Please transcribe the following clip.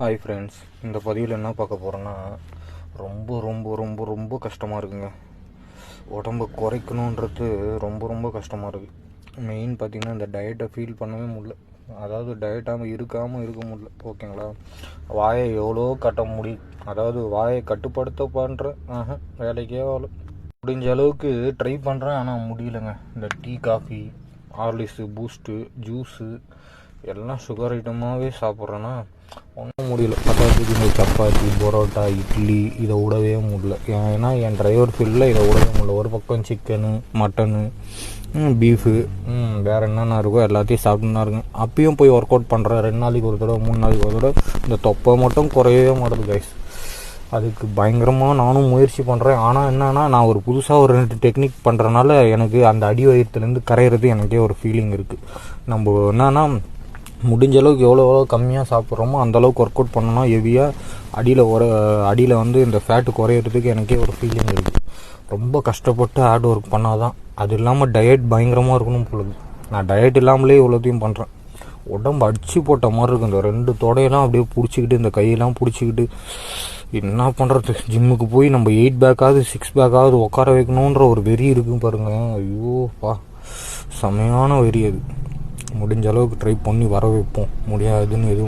Hi friends, இந்த பதிவில் என்ன பார்க்க போகிறோன்னா ரொம்ப ரொம்ப ரொம்ப ரொம்ப கஷ்டமாக இருக்குங்க. உடம்பு குறைக்கணுன்றது ரொம்ப ரொம்ப கஷ்டமாக இருக்குது. மெயின் பார்த்திங்கன்னா இந்த டயட்டை ஃபீல் பண்ணவே முடியல. அதாவது டயட்டாமல் இருக்காமல் இருக்க முடியல. ஓகேங்களா? வாயை எவ்வளோ கட்ட முடியும், அதாவது வாயை கட்டுப்படுத்த பண்ணுறேன், வேலைக்கே ஆகல. முடிஞ்ச அளவுக்கு ட்ரை பண்ணுறேன், ஆனால் முடியலைங்க. இந்த tea, coffee, Horlicks, boost, juice எல்லாம் சுகர் ஐட்டமாகவே சாப்பிட்றேன்னா ஒன்றும் முடியல. பத்தாவதுக்கு இந்த சப்பாத்தி, பரோட்டா, இட்லி இதை விடவே முடியல. ஏன்னா என் டிரைவர் ஃபீல்டில் இதை விடவே முடியல. ஒரு பக்கம் சிக்கனு, மட்டனு, பீஃபு, வேறு என்னென்ன இருக்கோ எல்லாத்தையும் சாப்பிட்டுன்னு இருக்கேன். அப்பயும் போய் ஒர்க் அவுட் பண்ணுறேன். 2 நாளைக்கு ஒரு தடவை, 3 நாளைக்கு ஒரு தடவை. இந்த தொப்பை மட்டும் குறையவே மாட்டேது கைஸ். அதுக்கு பயங்கரமாக நானும் முயற்சி பண்ணுறேன். ஆனால் என்னென்னா, நான் ஒரு புதுசாக ஒரு 2 டெக்னிக் பண்ணுறனால எனக்கு அந்த அடி வயிற்றுலேருந்து கரையிறது எனக்கே ஒரு ஃபீலிங் இருக்குது. நம்ம என்னென்னா, முடிஞ்ச அளவுக்கு எவ்வளோ கம்மியாக சாப்பிட்றோமோ அந்தளவுக்கு ஒர்க் அவுட் பண்ணோன்னா ஹெவியாக அடியில் வந்து இந்த ஃபேட்டு குறையிறதுக்கு எனக்கே ஒரு ஃபீலிங் இருக்குது. ரொம்ப கஷ்டப்பட்டு ஹார்ட் ஒர்க் பண்ணால் தான். அது இல்லாமல் டயட் பயங்கரமாக இருக்கணும் பொழுது. நான் டயட் இல்லாமலே இவ்வளோத்தையும் பண்ணுறேன். உடம்பு அடிச்சு போட்ட மாதிரி இருக்குது. இந்த 2 தொடையெல்லாம் அப்படியே பிடிச்சிக்கிட்டு, இந்த கையெல்லாம் பிடிச்சிக்கிட்டு என்ன பண்ணுறது. ஜிம்முக்கு போய் நம்ம 8 பேக்காவது 6 பேக்காவது உட்கார வைக்கணுன்ற ஒரு வெறி இருக்கும் பாருங்க. ஐயோப்பா, செமையான வெறி அது. முடிஞ்ச அளவுக்கு ட்ரை பண்ணி வர வைப்போம். முடியாதுன்னு எதுவும்